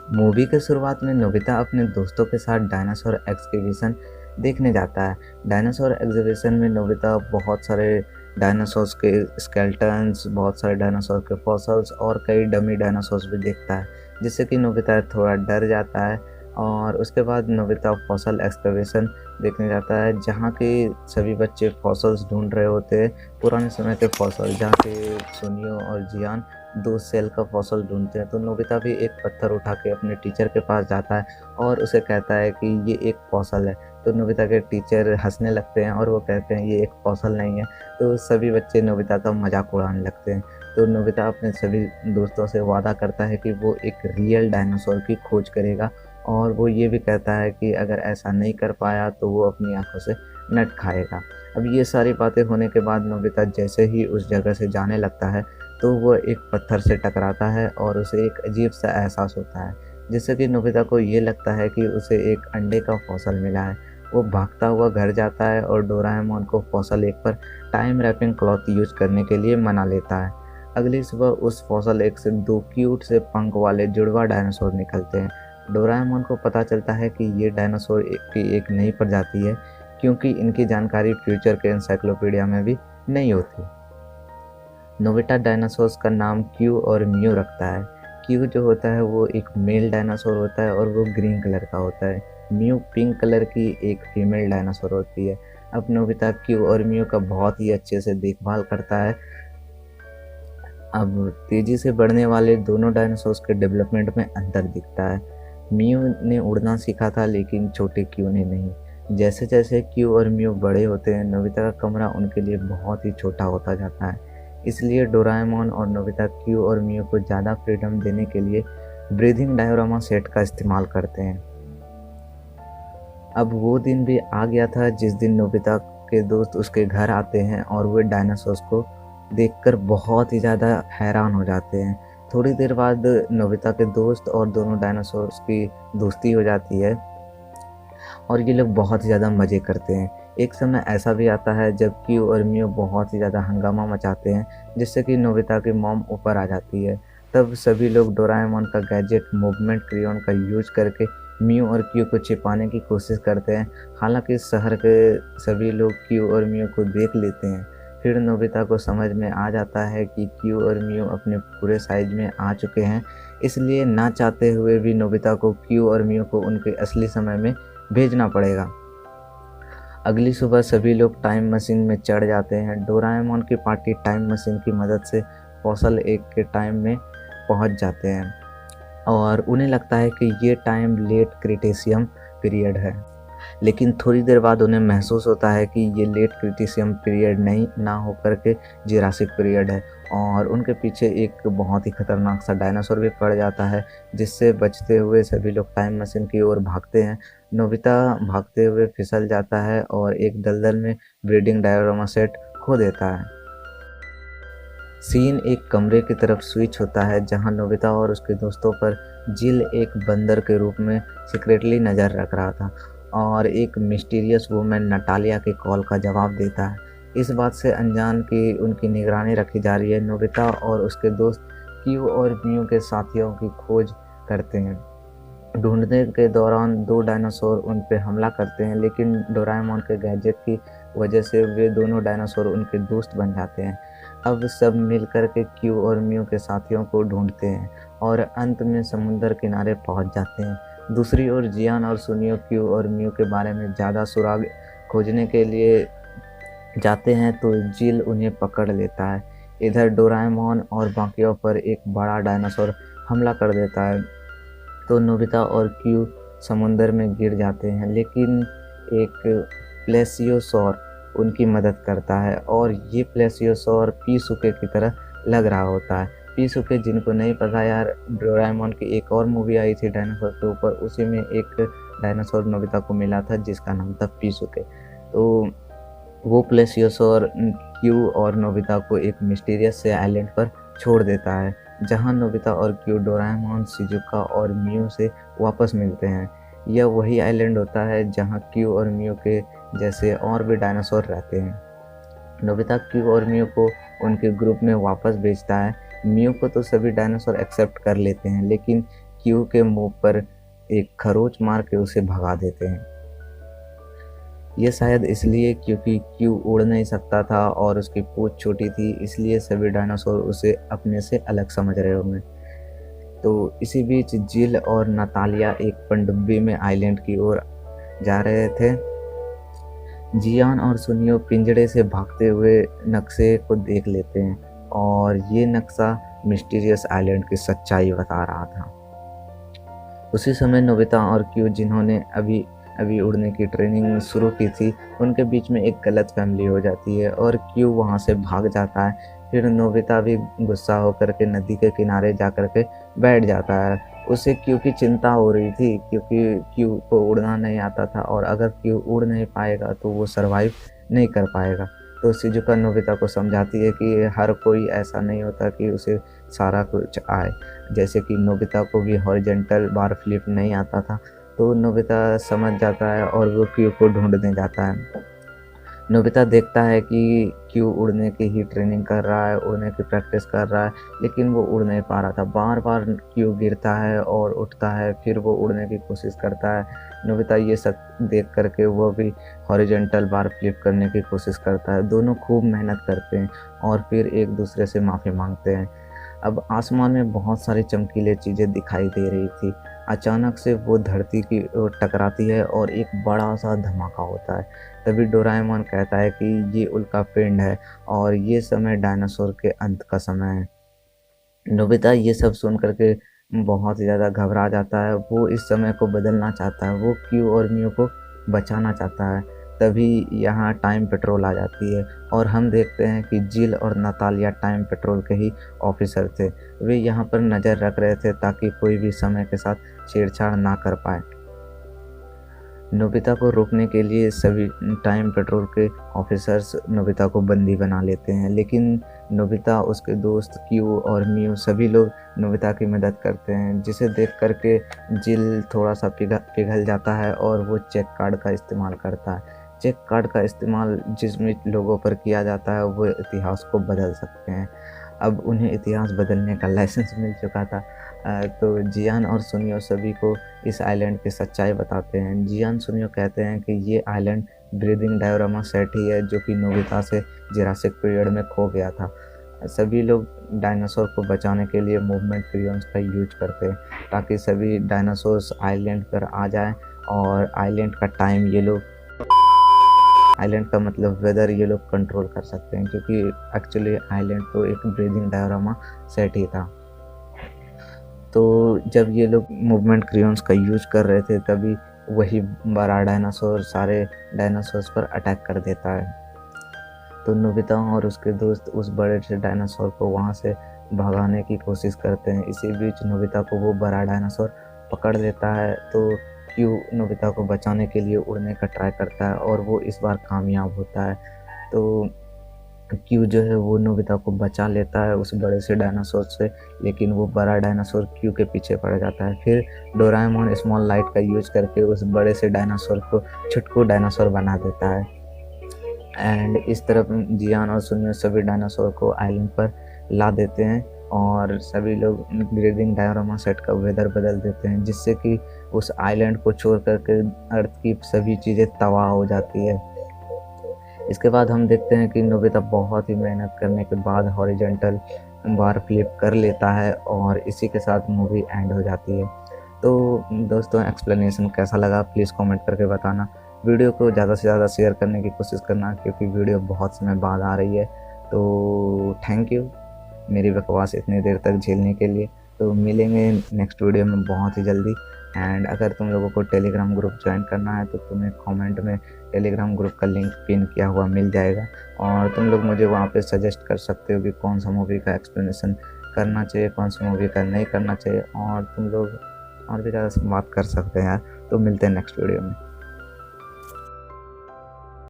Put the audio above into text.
Movie के शुरुआत में नोबिता अपने दोस्तों के साथ डायनासोर एग्जीबिशन देखने जाता है। डायनासोर एग्जीबिशन में नोबिता बहुत सारे डायनासोर्स के स्केलेटन्स, बहुत सारे डायनासोर के फॉसिल्स और कई डमी डायनासोर्स भी देखता है, जिससे कि नोबिता थोड़ा डर जाता है। और उसके बाद नोबिता फॉसल एक्सकवेशन देखने जाता है, जहाँ के सभी बच्चे फॉसिल्स ढूंढ रहे होते हैं, पुराने समय के फॉसिल, जहाँ के सुनियो और जियान 2 सेल का फॉसल ढूंढते हैं। तो नोबिता भी एक पत्थर उठा के अपने टीचर के पास जाता है और उसे कहता है कि ये एक फॉसल है। तो नोबिता के टीचर हंसने लगते हैं और वो कहते हैं ये एक फॉसल नहीं है। तो सभी बच्चे नोबिता का मजाक उड़ाने लगते हैं। तो नोबिता अपने सभी दोस्तों से वादा करता है कि वो एक रियल डायनासोर की खोज करेगा, और वो ये भी कहता है कि अगर ऐसा नहीं कर पाया तो वो अपनी आंखों से नट खाएगा। अब ये सारी बातें होने के बाद नोबिता जैसे ही उस जगह से जाने लगता है तो वो एक पत्थर से टकराता है और उसे एक अजीब सा एहसास होता है, जिससे कि नोबिता को ये लगता है कि उसे एक अंडे का फॉसल मिला है। वो भागता हुआ घर जाता है और डोराएमोन को फॉसल एक पर टाइम रैपिंग क्लॉथ यूज करने के लिए मना लेता है। अगली सुबह उस फॉसल एक से 2 क्यूट से पंख वाले जुड़वा डायनासोर निकलते हैं। डोराएमोन को पता चलता है कि ये डायनासोर की एक नई प्रजाति है, क्योंकि इनकी जानकारी फ्यूचर के एनसाइक्लोपीडिया में भी नहीं होती। नोबिता डायनासोर्स का नाम क्यू और म्यू रखता है। क्यू जो होता है वो एक मेल डायनासोर होता है और वो ग्रीन कलर का होता है। म्यू पिंक कलर की एक फीमेल डायनासोर होती है। अब नोबिता क्यू और म्यू का बहुत ही अच्छे से देखभाल करता है। अब तेजी से बढ़ने वाले दोनों डायनासोर्स के डेवलपमेंट में अंतर दिखता है। म्यू ने उड़ना सीखा था, लेकिन छोटे क्यू ने नहीं। जैसे जैसे क्यू और म्यू बड़े होते हैं, नोबिता का कमरा उनके लिए बहुत ही छोटा होता जाता है। इसलिए डोराएमोन और नोबिता क्यू और म्यू को ज़्यादा फ्रीडम देने के लिए ब्रीदिंग डायोरामा सेट का इस्तेमाल करते हैं। अब वो दिन भी आ गया था जिस दिन नोबिता के दोस्त उसके घर आते हैं और वे डायनासोर्स को देखकर बहुत ही ज़्यादा हैरान हो जाते हैं। थोड़ी देर बाद नोबिता के दोस्त और दोनों डायनासोर्स की दोस्ती हो जाती है और ये लोग बहुत ही ज़्यादा मज़े करते हैं। एक समय ऐसा भी आता है जब क्यू और म्यू बहुत ही ज़्यादा हंगामा मचाते हैं, जिससे कि नोबिता की मॉम ऊपर आ जाती है। तब सभी लोग डोराएमोन का गैजेट मूवमेंट क्रेयॉन का यूज करके म्यू और क्यू को छिपाने की कोशिश करते हैं। हालांकि शहर के सभी लोग क्यू और म्यू को देख लेते हैं। फिर नोबिता को समझ में आ जाता है कि क्यू और म्यू अपने पूरे साइज में आ चुके हैं, इसलिए ना चाहते हुए भी नोबिता को क्यू और म्यू को उनके असली समय में भेजना पड़ेगा। अगली सुबह सभी लोग टाइम मशीन में चढ़ जाते हैं। डोराएमोन की पार्टी टाइम मशीन की मदद से फॉसल एक के टाइम में पहुंच जाते हैं और उन्हें लगता है कि ये टाइम लेट क्रिटेशियम पीरियड है। लेकिन थोड़ी देर बाद उन्हें महसूस होता है कि ये लेट क्रिटेशियम पीरियड नहीं ना होकर के जुरासिक पीरियड है, और उनके पीछे एक बहुत ही खतरनाक सा डायनासोर भी पड़ जाता है, जिससे बचते हुए सभी लोग टाइम मशीन की ओर भागते हैं। नोबिता भागते हुए फिसल जाता है और एक दलदल में ब्रीडिंग डायोरामा सेट खो देता है। सीन एक कमरे की तरफ स्विच होता है, जहां नोबिता और उसके दोस्तों पर जिल एक बंदर के रूप में सीक्रेटली नज़र रख रहा था और एक मिस्टीरियस वुमेन नटालिया के कॉल का जवाब देता है। इस बात से अनजान कि उनकी निगरानी रखी जा रही है, नोबिता और उसके दोस्त क्यू और म्यू के साथियों की खोज करते हैं। ढूंढने के दौरान 2 डायनासोर उन पे हमला करते हैं, लेकिन डोराएमोन के गैजेट की वजह से वे दोनों डायनासोर उनके दोस्त बन जाते हैं। अब सब मिलकर के क्यू और म्यू के साथियों को ढूंढते हैं और अंत में समुद्र किनारे पहुंच जाते हैं। दूसरी ओर जियान और सुनियो क्यू और म्यू के बारे में ज़्यादा सुराग खोजने के लिए जाते हैं, तो जिल उन्हें पकड़ लेता है। इधर डोराएमोन और बाकियों पर एक बड़ा डायनासोर हमला कर देता है, तो नोबिता और क्यू समुंदर में गिर जाते हैं, लेकिन एक प्लेसियोसॉर उनकी मदद करता है और ये प्लेसियोसॉर पीसुके की तरह लग रहा होता है। पीसुके, जिनको नहीं पता यार, डोराएमोन की एक और मूवी आई थी डायनासोर के ऊपर, उसी में एक डायनासोर नोबिता को मिला था जिसका नाम था पीसुके। तो वो प्लेसियोसॉर क्यू और नोबिता को एक मिस्टीरियस से आइलैंड पर छोड़ देता है, जहां नोबिता और क्यू डोराएमोन, शिजुका और म्यू से वापस मिलते हैं। यह वही आइलैंड होता है जहां क्यू और म्यू के जैसे और भी डायनासोर रहते हैं। नोबिता क्यू और म्यू को उनके ग्रुप में वापस भेजता है। म्यू को तो सभी डायनासोर एक्सेप्ट कर लेते हैं, लेकिन क्यू के मुंह पर एक खरोच मार के उसे भगा देते हैं। ये शायद इसलिए क्योंकि क्यू उड़ नहीं सकता था और उसकी पूंछ छोटी थी, इसलिए सभी डायनासोर उसे अपने से अलग समझ रहे होंगे। तो इसी बीच जिल और नतालिया एक पनडुब्बी में आइलैंड की ओर जा रहे थे। जियान और सुनियो पिंजड़े से भागते हुए नक्शे को देख लेते हैं और ये नक्शा मिस्टीरियस आइलैंड की सच्चाई बता रहा था। उसी समय नोबिता और क्यू, जिन्होंने अभी अभी उड़ने की ट्रेनिंग शुरू की थी, उनके बीच में एक गलतफहमी हो जाती है और क्यू वहाँ से भाग जाता है। फिर नोबिता भी गुस्सा होकर के नदी के किनारे जा कर के बैठ जाता है। उसे क्यू की चिंता हो रही थी क्योंकि क्यू को उड़ना नहीं आता था और अगर क्यू उड़ नहीं पाएगा तो वो सरवाइव नहीं कर पाएगा। तो शिजुका नोबिता को समझाती है कि हर कोई ऐसा नहीं होता कि उसे सारा कुछ आए। जैसे कि नोबिता को भी हॉरिजॉन्टल बार फ्लिप नहीं आता था, तो नोबिता समझ जाता है और वो क्यू को ढूंढने जाता है। नोबिता देखता है कि क्यू उड़ने की ही ट्रेनिंग कर रहा है, उड़ने की प्रैक्टिस कर रहा है, लेकिन वो उड़ नहीं पा रहा था। बार बार क्यू गिरता है और उठता है, फिर वो उड़ने की कोशिश करता है। नोबिता ये सब देख करके वो भी हॉरिजॉन्टल बार फ्लिप करने की कोशिश करता है। दोनों खूब मेहनत करते हैं और फिर एक दूसरे से माफ़ी मांगते हैं। अब आसमान में बहुत सारी चमकीली चीज़ें दिखाई दे रही थी। अचानक से वो धरती की ओर टकराती है और एक बड़ा सा धमाका होता है। तभी डोराएमोन कहता है कि ये उल्का पिंड है और ये समय डायनासोर के अंत का समय है। नोबिता ये सब सुन करके बहुत ज़्यादा घबरा जाता है। वो इस समय को बदलना चाहता है, वो क्यू और मियू को बचाना चाहता है। तभी यहाँ टाइम पेट्रोल आ जाती है और हम देखते हैं कि जिल और नतालिया टाइम पेट्रोल के ही ऑफिसर थे। वे यहाँ पर नज़र रख रहे थे ताकि कोई भी समय के साथ छेड़छाड़ ना कर पाए। नोबिता को रोकने के लिए सभी टाइम पेट्रोल के ऑफिसर्स नोबिता को बंदी बना लेते हैं, लेकिन नोबिता, उसके दोस्त क्यू और मियू सभी लोग नोबिता की मदद करते हैं, जिसे देख करके जिल थोड़ा सा पिघल जाता है और वो चेक कार्ड का इस्तेमाल करता है। चेक कार्ड का इस्तेमाल जिसमें लोगों पर किया जाता है वो इतिहास को बदल सकते हैं। अब उन्हें इतिहास बदलने का लाइसेंस मिल चुका था। तो जियान और सुनियो सभी को इस आइलैंड की सच्चाई बताते हैं। जियान सुनियो कहते हैं कि ये आइलैंड ब्रीदिंग डायोरामा सेट ही है जो कि नोबिता से जुरासिक पीरियड में खो गया था। सभी लोग डायनासोर को बचाने के लिए मूवमेंट क्रियॉन्स का यूज करते हैं ताकि सभी डायनासोर्स आइलैंड पर आ जाएं और आइलैंड का टाइम ये लोग, आइलैंड का मतलब वेदर, ये लोग कंट्रोल कर सकते हैं, क्योंकि एक्चुअली आइलैंड तो एक ब्रीदिंग डायोरामा सेट ही था। तो जब ये लोग मूवमेंट क्रियॉन्स का यूज कर रहे थे तभी वही बड़ा डायनासोर सारे डायनासोर्स पर अटैक कर देता है। तो नोबिता और उसके दोस्त उस बड़े से डायनासोर को वहाँ से भगाने की कोशिश करते हैं। इसी बीच नोबिता को वो बड़ा डायनासोर पकड़ लेता है। तो क्यू नोबिता को बचाने के लिए उड़ने का ट्राई करता है और वो इस बार कामयाब होता है। तो क्यू जो है वो नोबिता को बचा लेता है उस बड़े से डायनासोर से, लेकिन वो बड़ा डायनासोर क्यू के पीछे पड़ जाता है। फिर डोराएमोन स्मॉल लाइट का यूज करके उस बड़े से डायनासोर को छुटकू डायनासोर बना देता है। एंड इस तरफ जियान और सुनियो सभी डायनासोर को आइलैंड पर ला देते हैं और सभी लोग ब्रीदिंग डायोरामा सेट का वेदर बदल देते हैं, जिससे कि उस आइलैंड को छोड़ करके अर्थ की सभी चीज़ें तबाह हो जाती है। इसके बाद हम देखते हैं कि नोबिता बहुत ही मेहनत करने के बाद हॉरिजॉन्टल बार फ्लिप कर लेता है और इसी के साथ मूवी एंड हो जाती है। तो दोस्तों, एक्सप्लेनेशन कैसा लगा प्लीज़ कमेंट करके बताना। वीडियो को ज़्यादा से ज़्यादा शेयर करने की कोशिश करना, क्योंकि वीडियो बहुत समय बाद आ रही है। तो थैंक यू मेरी बकवास इतनी देर तक झेलने के लिए। तो मिलेंगे नेक्स्ट वीडियो में बहुत ही जल्दी। एंड अगर तुम लोगों को टेलीग्राम ग्रुप ज्वाइन करना है तो तुम्हें कमेंट में टेलीग्राम ग्रुप का लिंक पिन किया हुआ मिल जाएगा और तुम लोग मुझे वहाँ पे सजेस्ट कर सकते हो कि कौन सा मूवी का एक्सप्लेनेशन करना चाहिए, कौन सा मूवी का नहीं करना चाहिए, और तुम लोग और भी ज़्यादा बात कर सकते हैं यार। तो मिलते हैं नेक्स्ट वीडियो में।